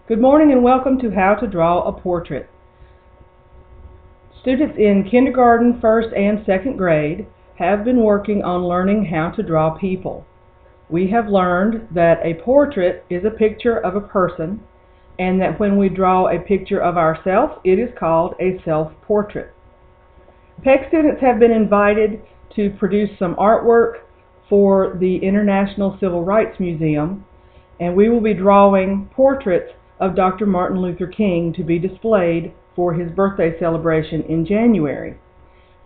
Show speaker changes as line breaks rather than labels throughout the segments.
Good morning and welcome to How to Draw a Portrait. Students in kindergarten, first and second grade have been working on learning how to draw people. We have learned that a portrait is a picture of a person, and that when we draw a picture of ourselves, it is called a self-portrait. PEC students have been invited to produce some artwork for the International Civil Rights Museum, and we will be drawing portraits of Dr. Martin Luther King to be displayed for his birthday celebration in January.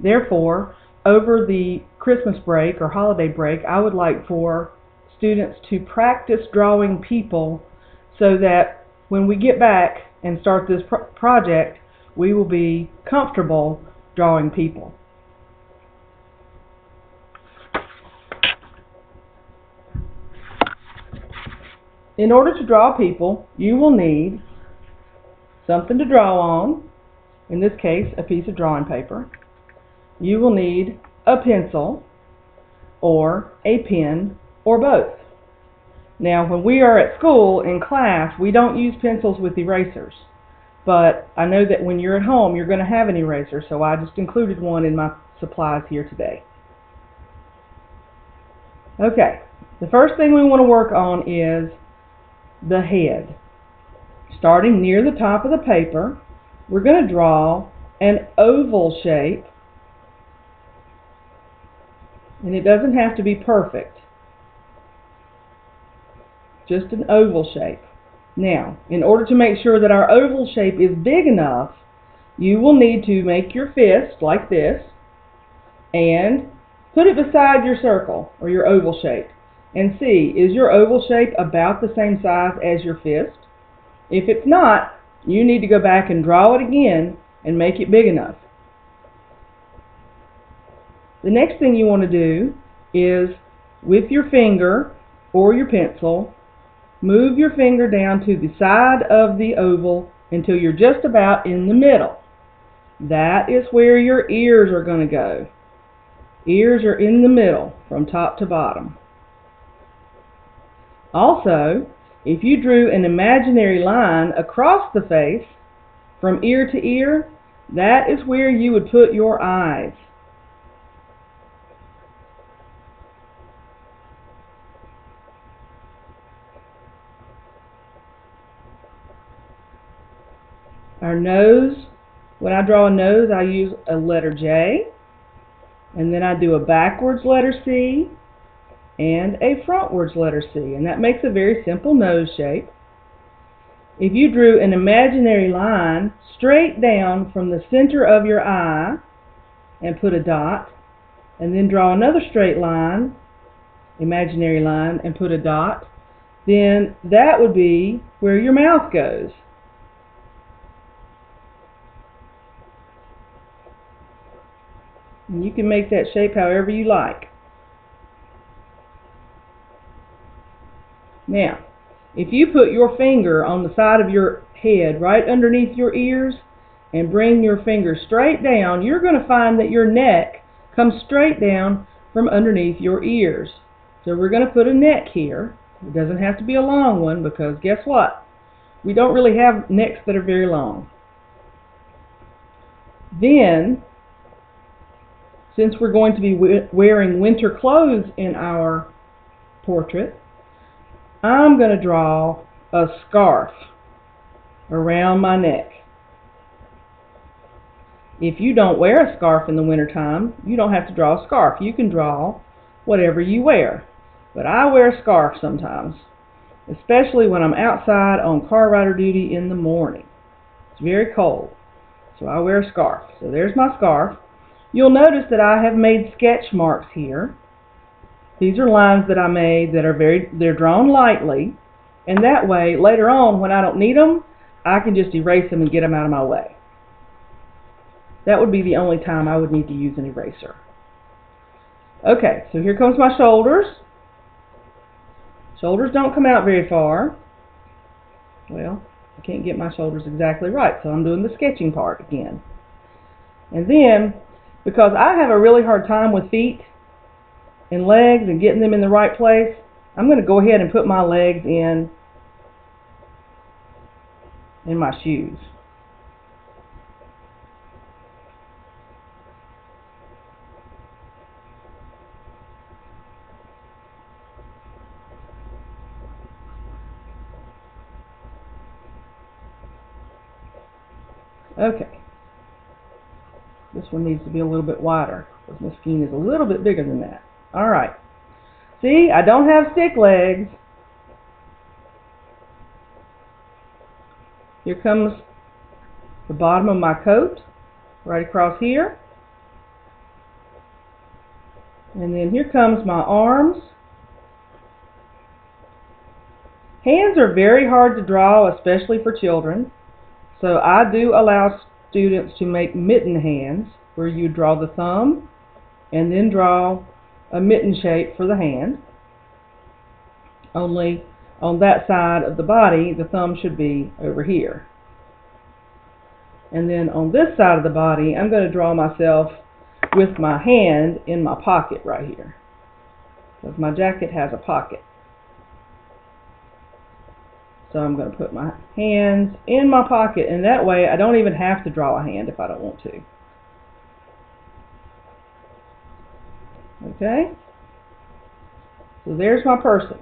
Therefore, over the Christmas break or holiday break, I would like for students to practice drawing people so that when we get back and start this project, we will be comfortable drawing people. In order to draw people, you will need something to draw on, in this case a piece of drawing paper. You will need a pencil or a pen or both. Now when we are at school in class, we don't use pencils with erasers, but I know that when you're at home you're going to have an eraser, so I just included one in my supplies here today. Okay, the first thing we want to work on is the head. Starting near the top of the paper, we're going to draw an oval shape, and it doesn't have to be perfect, just an oval shape. Now, in order to make sure that our oval shape is big enough, you will need to make your fist like this and put it beside your circle or your oval shape. And see, is your oval shape about the same size as your fist? If it's not, you need to go back and draw it again and make it big enough. The next thing you want to do is, with your finger or your pencil, move your finger down to the side of the oval until you're just about in the middle. That is where your ears are going to go. Ears are in the middle from top to bottom. Also, if you drew an imaginary line across the face from ear to ear, that is where you would put your eyes. Our nose, when I draw a nose, I use a letter J, and then I do a backwards letter C, and a frontwards letter C, and that makes a very simple nose shape. If you drew an imaginary line straight down from the center of your eye and put a dot, and then draw another straight line, imaginary line, and put a dot, then that would be where your mouth goes. And you can make that shape however you like. Now, if you put your finger on the side of your head right underneath your ears and bring your finger straight down, you're going to find that your neck comes straight down from underneath your ears. So we're going to put a neck here. It doesn't have to be a long one, because guess what? We don't really have necks that are very long. Then, since we're going to be wearing winter clothes in our portrait, I'm going to draw a scarf around my neck. If you don't wear a scarf in the wintertime, you don't have to draw a scarf. You can draw whatever you wear. But I wear a scarf sometimes, especially when I'm outside on car rider duty in the morning. It's very cold, so I wear a scarf. So there's my scarf. You'll notice that I have made sketch marks here. These are lines that I made that are they're drawn lightly, and that way later on when I don't need them, I can just erase them and get them out of my way. That would be the only time I would need to use an eraser. Okay, so here comes my shoulders. Shoulders don't come out very far. Well, I can't get my shoulders exactly right, so I'm doing the sketching part again. And then, because I have a really hard time with feet and legs and getting them in the right place, I'm going to go ahead and put my legs in in my shoes. Okay, this one needs to be a little bit wider because my Skeen is a little bit bigger than that. Alright, see, I don't have stick legs. Here comes the bottom of my coat, right across here. And then here comes my arms. Hands are very hard to draw, especially for children. So I do allow students to make mitten hands, where you draw the thumb and then draw a mitten shape for the hand. Only on that side of the body, the thumb should be over here. And then on this side of the body, I'm going to draw myself with my hand in my pocket right here, because my jacket has a pocket. So I'm going to put my hands in my pocket, and that way I don't even have to draw a hand if I don't want to. Okay? So there's my person.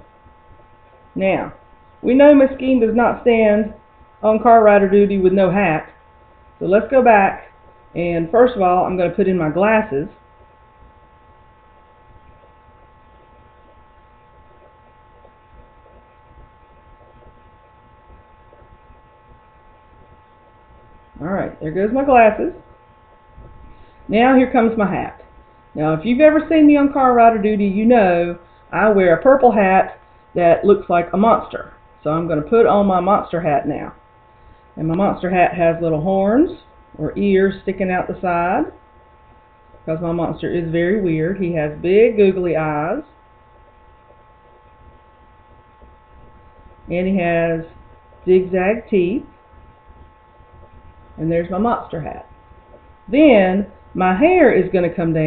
Now, we know Miss Skeen does not stand on car rider duty with no hat. So let's go back, and first of all, I'm going to put in my glasses. Alright, there goes my glasses. Now here comes my hat. Now if you've ever seen me on car rider duty, you know I wear a purple hat that looks like a monster. So I'm going to put on my monster hat now. And my monster hat has little horns or ears sticking out the side, because my monster is very weird. He has big googly eyes. And he has zigzag teeth. And there's my monster hat. Then my hair is going to come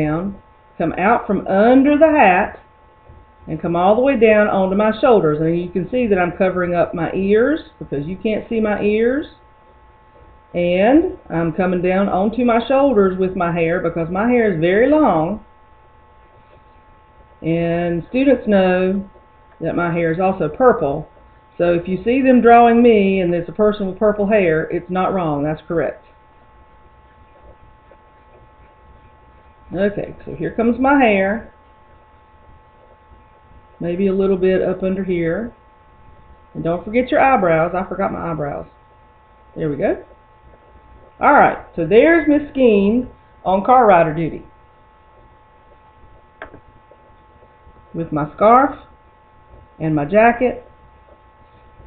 out from under the hat and come all the way down onto my shoulders. And you can see that I'm covering up my ears because you can't see my ears. And I'm coming down onto my shoulders with my hair because my hair is very long. And students know that my hair is also purple. So if you see them drawing me and there's a person with purple hair, it's not wrong, that's correct. Okay, so here comes my hair. Maybe a little bit up under here. And don't forget your eyebrows. I forgot my eyebrows. There we go. Alright, so there's Miss Skeen on car rider duty, with my scarf and my jacket.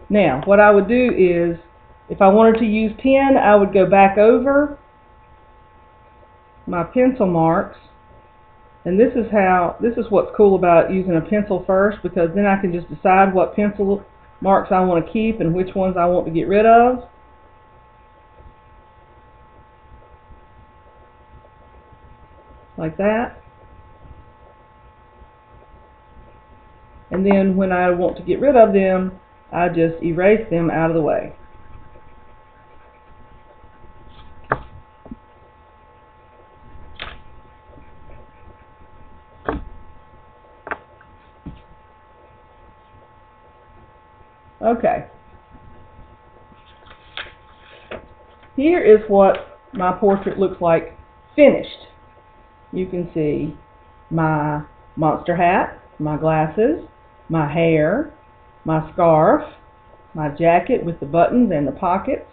Now, what I would do is, if I wanted to use pen, I would go back over my pencil marks. And this is what's cool about using a pencil first, because then I can just decide what pencil marks I want to keep and which ones I want to get rid of. Like that. And then when I want to get rid of them, I just erase them out of the way. Okay. Here is what my portrait looks like finished. You can see my monster hat, my glasses, my hair, my scarf, my jacket with the buttons and the pockets.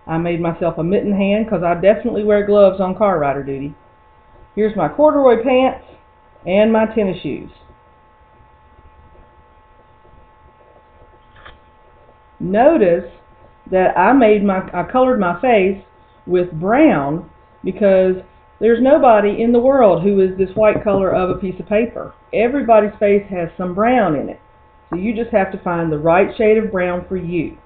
I made myself a mitten hand because I definitely wear gloves on car rider duty. Here's my corduroy pants and my tennis shoes. Notice that I colored my face with brown because there's nobody in the world who is this white color of a piece of paper. Everybody's face has some brown in it. So you just have to find the right shade of brown for you.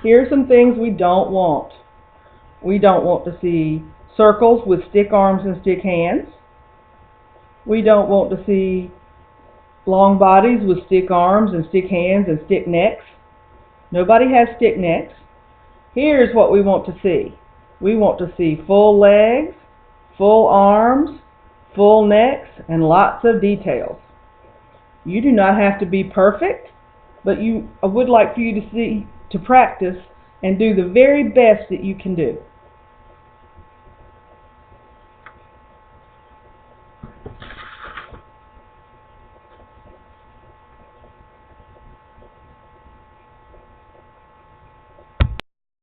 Here are some things we don't want. We don't want to see circles with stick arms and stick hands. We don't want to see long bodies with stick arms and stick hands and stick necks. Nobody has stick necks. Here's what we want to see. We want to see full legs, full arms, full necks, and lots of details. You do not have to be perfect, but I would like for you to practice and do the very best that you can do.